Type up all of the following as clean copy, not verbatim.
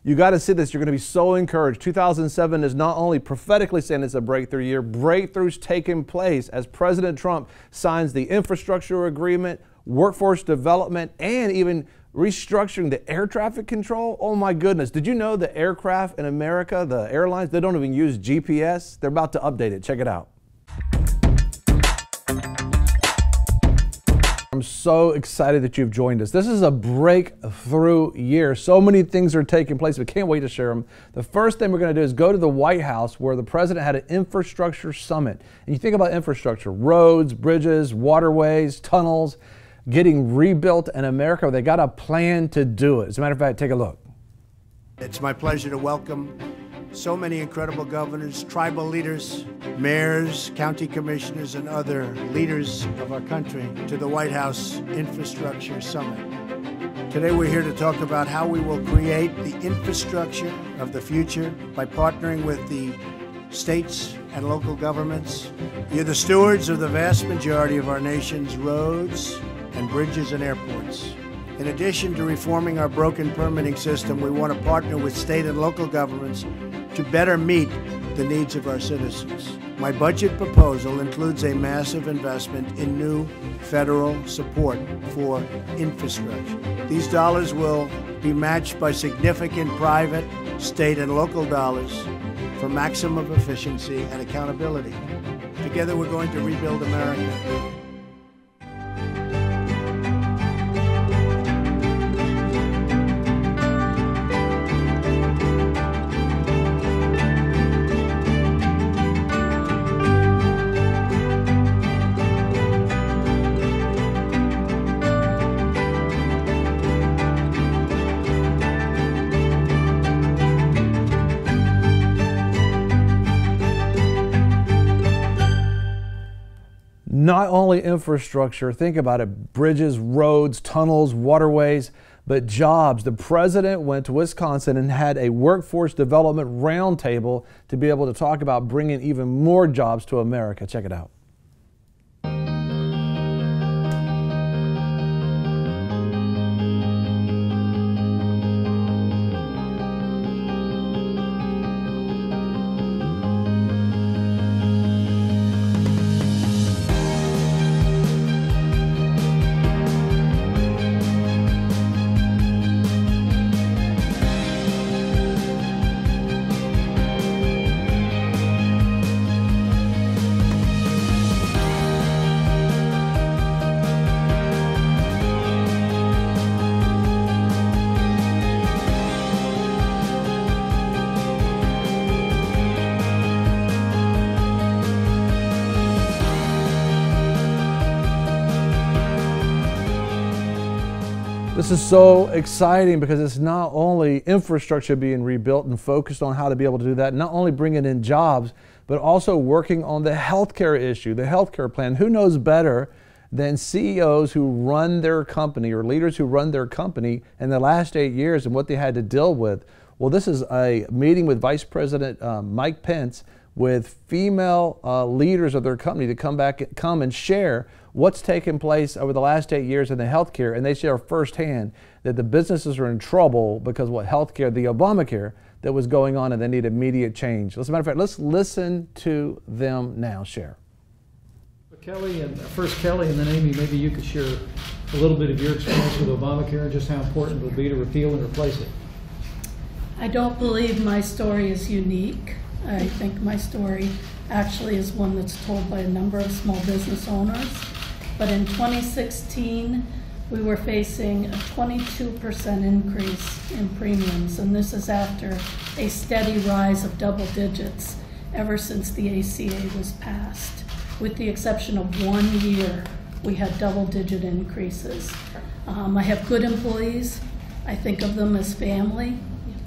You got to see this. You're going to be so encouraged. 2007 is not only prophetically saying it's a breakthrough year, breakthroughs taking place as President Trump signs the infrastructure agreement, workforce development, and even restructuring the air traffic control. Oh my goodness. Did you know the aircraft in America, the airlines, they don't even use GPS? They're about to update it. Check it out. I'm so excited that you've joined us. This is a breakthrough year. So many things are taking place. We can't wait to share them. The first thing we're going to do is go to the White House where the president had an infrastructure summit. And you think about infrastructure, roads, bridges, waterways, tunnels, getting rebuilt in America. They got a plan to do it. As a matter of fact, take a look. It's my pleasure to welcome so many incredible governors, tribal leaders, mayors, county commissioners, and other leaders of our country to the White House Infrastructure Summit. Today we're here to talk about how we will create the infrastructure of the future by partnering with the states and local governments. You're the stewards of the vast majority of our nation's roads and bridges and airports. In addition to reforming our broken permitting system, we want to partner with state and local governments to better meet the needs of our citizens. My budget proposal includes a massive investment in new federal support for infrastructure. These dollars will be matched by significant private, state, and local dollars for maximum efficiency and accountability. Together, we're going to rebuild America. Not only infrastructure, think about it, bridges, roads, tunnels, waterways, but jobs. The president went to Wisconsin and had a workforce development roundtable to be able to talk about bringing even more jobs to America. Check it out. This is so exciting because it's not only infrastructure being rebuilt and focused on how to be able to do that, not only bringing in jobs, but also working on the healthcare issue, the healthcare plan. Who knows better than CEOs who run their company or leaders who run their company in the last 8 years and what they had to deal with? Well, this is a meeting with Vice President Mike Pence with female leaders of their company to come and share what's taken place over the last 8 years in the healthcare, and they share firsthand that the businesses are in trouble because what healthcare, the Obamacare that was going on, and they need immediate change. As a matter of fact, let's listen to them now share. Kelly, and first Kelly, and then Amy, maybe you could share a little bit of your experience with Obamacare and just how important it would be to repeal and replace it. I don't believe my story is unique. I think my story actually is one that's told by a number of small business owners. But in 2016, we were facing a 22% increase in premiums, and this is after a steady rise of double digits ever since the ACA was passed. With the exception of 1 year, we had double-digit increases. I have good employees. I think of them as family.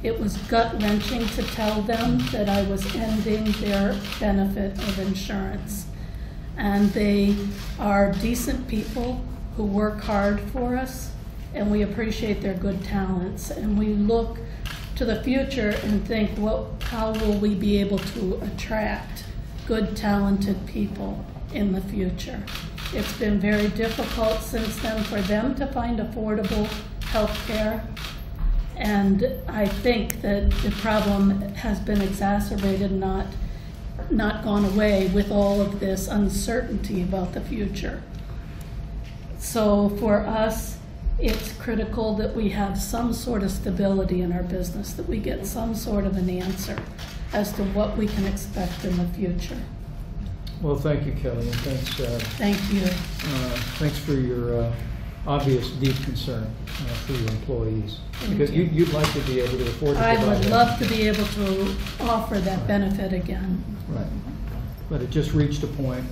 It was gut-wrenching to tell them that I was ending their benefit of insurance. And they are decent people who work hard for us, and we appreciate their good talents. And we look to the future and think, well, how will we be able to attract good, talented people in the future? It's been very difficult since then for them to find affordable health care. And I think that the problem has been exacerbated, not gone away with all of this uncertainty about the future. So for us, it's critical that we have some sort of stability in our business, that we get some sort of an answer as to what we can expect in the future. Well, thank you, Kelly, and thanks. Thank you. Thanks for your obvious deep concern for your employees. Because you. You'd like to be able to afford to I provide would that. love to be able to offer that benefit again. Right. But it just reached a point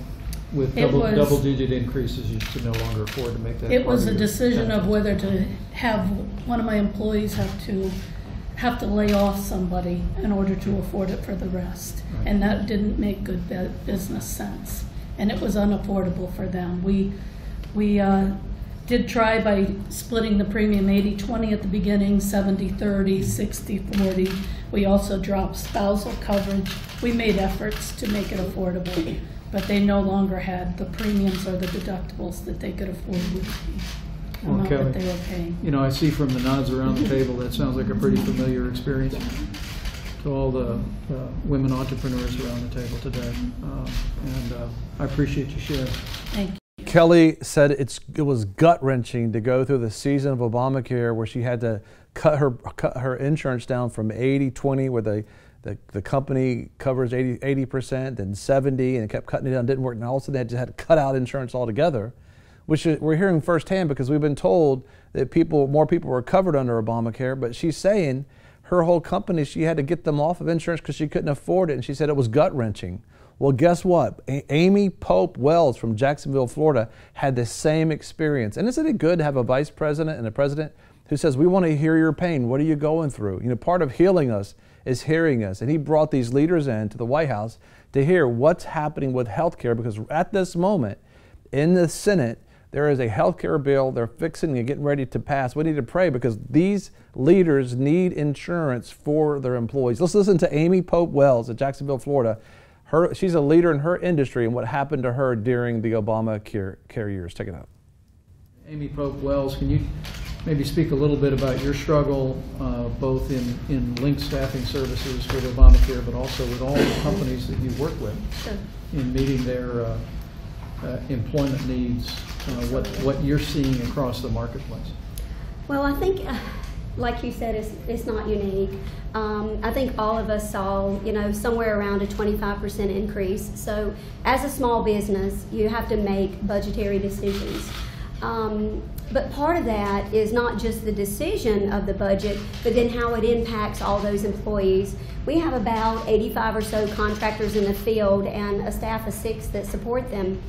with It was- double-digit increases, you could no longer afford to make that. It part was a your decision of benefit. whether to have one of my employees have to lay off somebody in order to afford it for the rest. Right. And that didn't make good business sense. And it was unaffordable for them. We did try by splitting the premium 80-20 at the beginning, 70-30, 60-40. We also dropped spousal coverage. We made efforts to make it affordable, but they no longer had the premiums or the deductibles that they could afford with the amount Kelly, that they were paying. You know, I see from the nods around the table, that sounds like a pretty familiar experience to all the women entrepreneurs around the table today. I appreciate you sharing. Thank you. Kelly said it was gut-wrenching to go through the season of Obamacare where she had to cut her insurance down from 80-20, where the company covers 80%, then 70, and it kept cutting it down, didn't work, and all of a sudden they just had to cut out insurance altogether, which we're hearing firsthand because we've been told that more people were covered under Obamacare, but she's saying her whole company, she had to get them off of insurance because she couldn't afford it, and she said it was gut-wrenching. Well, guess what? Amy Pope Wells from Jacksonville, Florida, had the same experience. And isn't it good to have a vice president and a president who says, we want to hear your pain. What are you going through? You know, part of healing us is hearing us. And he brought these leaders in to the White House to hear what's happening with health care, because at this moment in the Senate, there is a health care bill they're fixing and getting ready to pass. We need to pray because these leaders need insurance for their employees. Let's listen to Amy Pope Wells at Jacksonville, Florida. She's a leader in her industry and what happened to her during the Obamacare years. Check it out. Amy Pope Wells, can you maybe speak a little bit about your struggle both in linked staffing services with Obamacare, but also with all the companies that you work with in meeting their employment needs, what you're seeing across the marketplace? Well, I think, like you said, it's not unique. I think all of us saw, somewhere around a 25% increase. So as a small business, you have to make budgetary decisions. But part of that is not just the decision of the budget, but then how it impacts all those employees. We have about 85 or so contractors in the field and a staff of 6 that support them.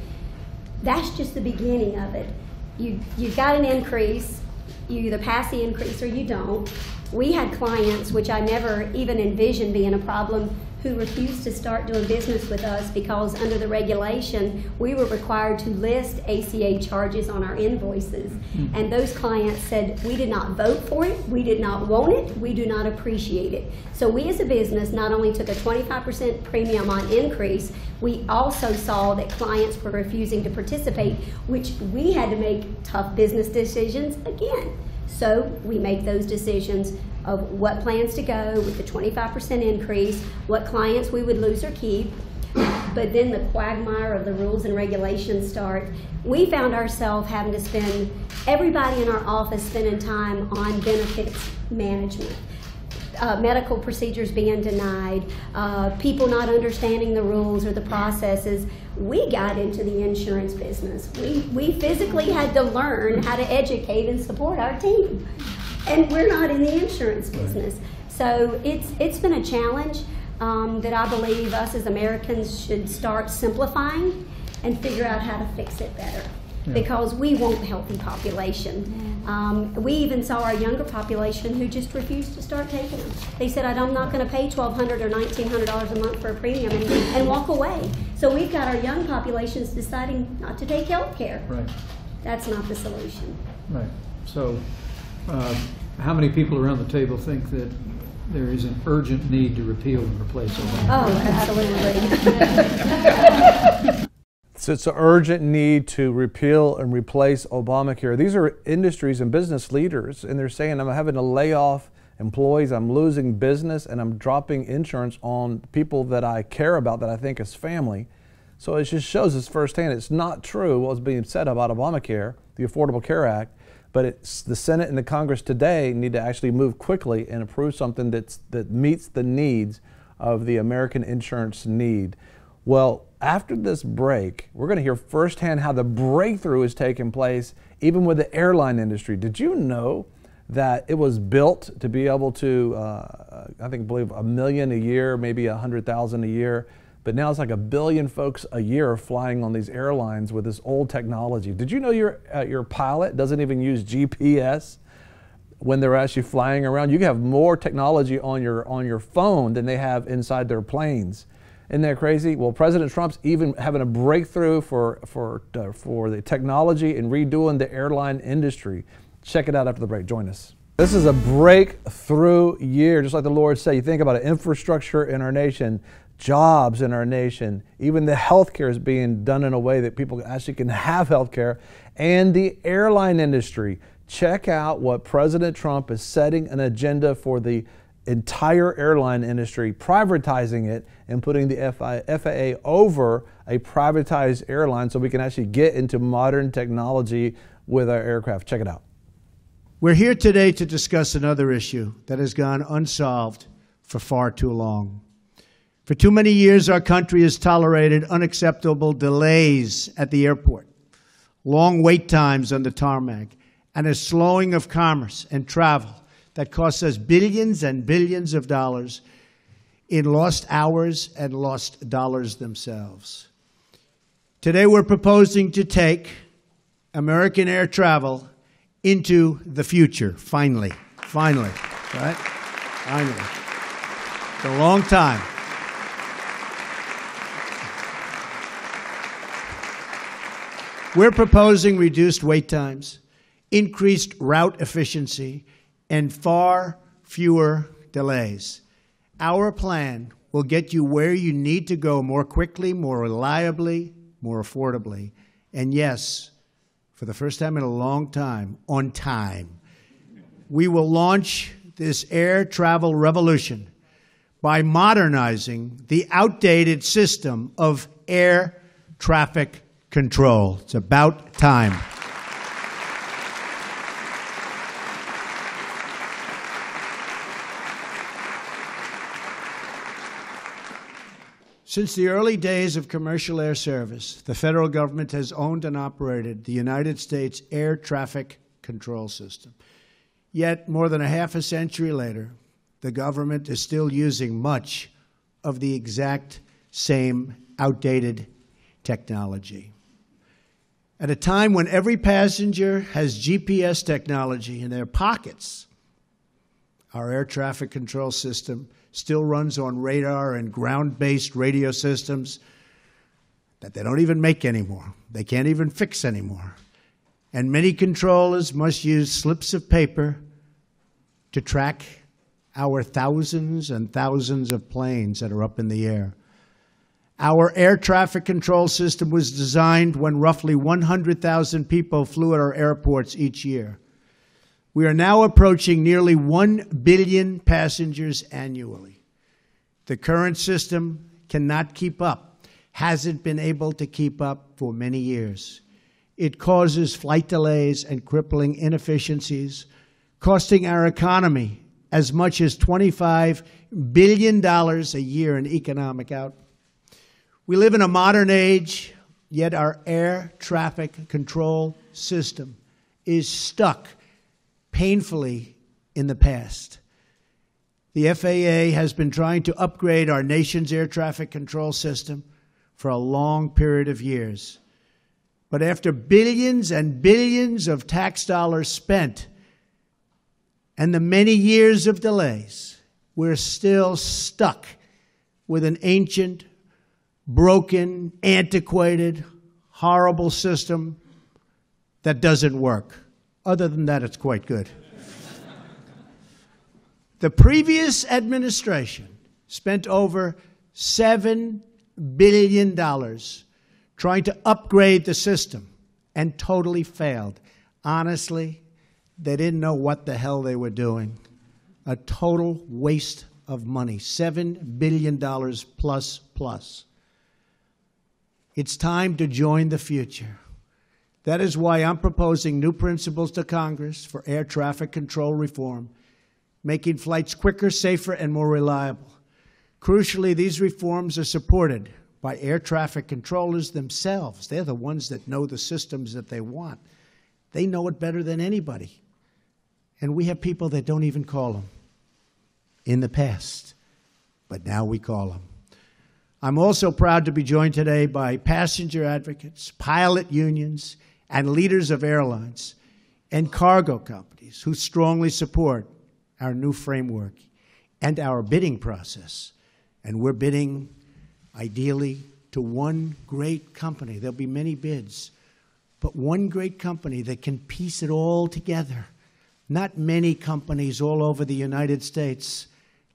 That's just the beginning of it. You've got an increase. You either pass the increase or you don't. We had clients, which I never even envisioned being a problem, who refused to start doing business with us because under the regulation, we were required to list ACA charges on our invoices. Mm-hmm. And those clients said, we did not vote for it, we did not want it, we do not appreciate it. So we as a business not only took a 25% premium on increase, we also saw that clients were refusing to participate, which we had to make tough business decisions again. So we make those decisions of what plans to go with the 25% increase, what clients we would lose or keep, but then the quagmire of the rules and regulations start. We found ourselves having to spend, everybody in our office spending time on benefits management. Medical procedures being denied, people not understanding the rules or the processes. We got into the insurance business. We physically had to learn how to educate and support our team. And we're not in the insurance business. So it's been a challenge that I believe us as Americans should start simplifying and figure out how to fix it better. Because we want a healthy population. We even saw our younger population who just refused to start taking them. They said, I'm not going to pay $1,200 or $1,900 a month for a premium and walk away. So we've got our young populations deciding not to take health care. Right. That's not the solution. Right. So how many people around the table think that there is an urgent need to repeal and replace Obamacare? Oh, absolutely. So it's an urgent need to repeal and replace Obamacare. These are industries and business leaders, and they're saying, I'm having to lay off employees, I'm losing business, and I'm dropping insurance on people that I care about, that I think is family. So it just shows us firsthand it's not true what was being said about Obamacare, the Affordable Care Act, but it's the Senate and the Congress today need to actually move quickly and approve something that meets the needs of the American insurance need. Well, after this break, we're going to hear firsthand how the breakthrough is taking place even with the airline industry. Did you know that it was built to be able to, I believe $1 million a year, maybe 100,000 a year, but now it's like 1 billion folks a year are flying on these airlines with this old technology. Did you know your pilot doesn't even use GPS when they're actually flying around? You can have more technology on your phone than they have inside their planes. Isn't that crazy? Well, President Trump's even having a breakthrough for the technology and redoing the airline industry. Check it out after the break. Join us. This is a breakthrough year, just like the Lord said. You think about it, infrastructure in our nation, jobs in our nation, even the healthcare is being done in a way that people actually can have healthcare, and the airline industry. Check out what President Trump is setting an agenda for the entire airline industry, privatizing it and putting the FAA over a privatized airline so we can actually get into modern technology with our aircraft. Check it out. We're here today to discuss another issue that has gone unsolved for far too long. For too many years, our country has tolerated unacceptable delays at the airport, long wait times on the tarmac, and a slowing of commerce and travel that costs us billions and billions of dollars in lost hours and lost dollars themselves. Today, we're proposing to take American air travel into the future, finally, right? Finally. It's a long time. We're proposing reduced wait times, increased route efficiency, and far fewer delays. Our plan will get you where you need to go more quickly, more reliably, more affordably, and yes, for the first time in a long time, on time. We will launch this air travel revolution by modernizing the outdated system of air traffic control. It's about time. Since the early days of commercial air service, the federal government has owned and operated the United States air traffic control system. Yet, more than a half a century later, the government is still using much of the exact same outdated technology. At a time when every passenger has GPS technology in their pockets, our air traffic control system still runs on radar and ground-based radio systems that they don't even make anymore. They can't even fix anymore. And many controllers must use slips of paper to track our thousands and thousands of planes that are up in the air. Our air traffic control system was designed when roughly 100,000 people flew at our airports each year. We are now approaching nearly 1 billion passengers annually. The current system cannot keep up, hasn't been able to keep up for many years. It causes flight delays and crippling inefficiencies, costing our economy as much as $25 billion a year in economic output. We live in a modern age, yet our air traffic control system is stuck painfully in the past. The FAA has been trying to upgrade our nation's air traffic control system for a long period of years. But after billions and billions of tax dollars spent and the many years of delays, we're still stuck with an ancient, broken, antiquated, horrible system that doesn't work. Other than that, it's quite good. The previous administration spent over $7 billion trying to upgrade the system and totally failed. Honestly, they didn't know what the hell they were doing. A total waste of money, $7 billion plus. It's time to join the future. That is why I'm proposing new principles to Congress for air traffic control reform, making flights quicker, safer, and more reliable. Crucially, these reforms are supported by air traffic controllers themselves. They're the ones that know the systems that they want. They know it better than anybody. And we have people that don't even call them in the past, but now we call them. I'm also proud to be joined today by passenger advocates, pilot unions, and leaders of airlines and cargo companies who strongly support our new framework and our bidding process. And we're bidding, ideally, to one great company. There'll be many bids, but one great company that can piece it all together. Not many companies all over the United States,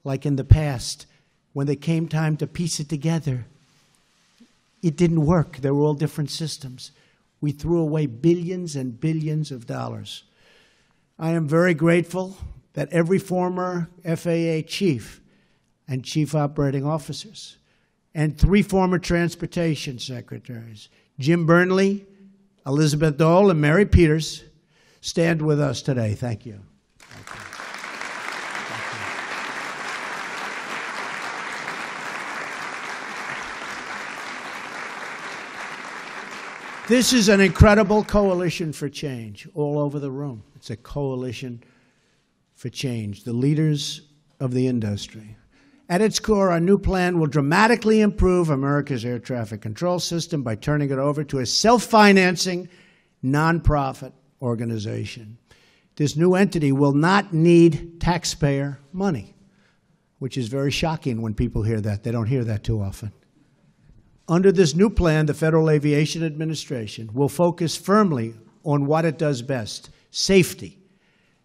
like in the past, when they came time to piece it together, it didn't work. They were all different systems. We threw away billions and billions of dollars. I am very grateful that every former FAA chief and chief operating officers and 3 former transportation secretaries, Jim Burnley, Elizabeth Dole, and Mary Peters, stand with us today. Thank you. This is an incredible coalition for change all over the room. It's a coalition for change, the leaders of the industry. At its core, our new plan will dramatically improve America's air traffic control system by turning it over to a self-financing, nonprofit organization. This new entity will not need taxpayer money, which is very shocking when people hear that. They don't hear that too often. Under this new plan, the Federal Aviation Administration will focus firmly on what it does best, safety.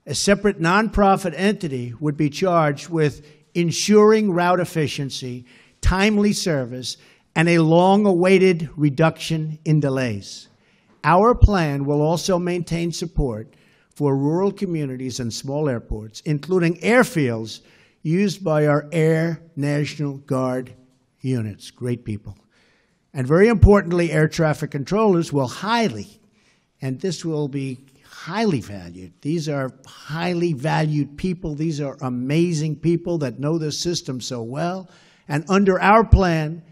A separate nonprofit entity would be charged with ensuring route efficiency, timely service, and a long-awaited reduction in delays. Our plan will also maintain support for rural communities and small airports, including airfields used by our Air National Guard units. Great people. And very importantly, air traffic controllers will and this will be highly valued. These are highly valued people. These are amazing people that know the system so well. And under our plan,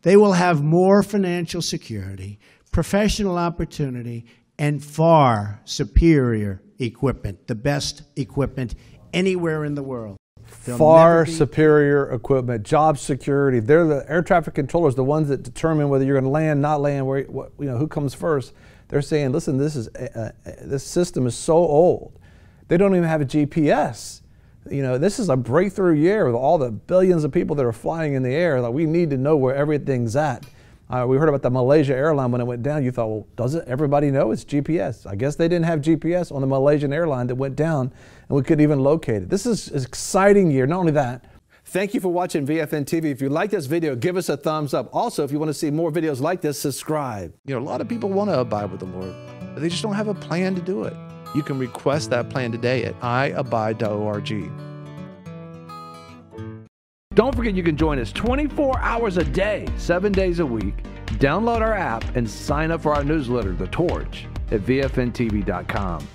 they will have more financial security, professional opportunity, and far superior equipment, the best equipment anywhere in the world. Far superior equipment, job security. They're the air traffic controllers, the ones that determine whether you're going to land, not land, who comes first. They're saying, listen, this system is so old. They don't even have a GPS. This is a breakthrough year with all the billions of people that are flying in the air. Like, we need to know where everything's at. We heard about the Malaysia airline when it went down. You thought, well, doesn't everybody know it's GPS? I guess they didn't have GPS on the Malaysian airline that went down, and we couldn't even locate it. This is an exciting year. Not only that, thank you for watching VFN TV. If you like this video, give us a thumbs up. Also, if you want to see more videos like this, subscribe. A lot of people want to abide with the Lord, but they just don't have a plan to do it. You can request that plan today at iabide.org. Don't forget you can join us 24 hours a day, 7 days a week. Download our app and sign up for our newsletter, The Torch, at vfntv.com.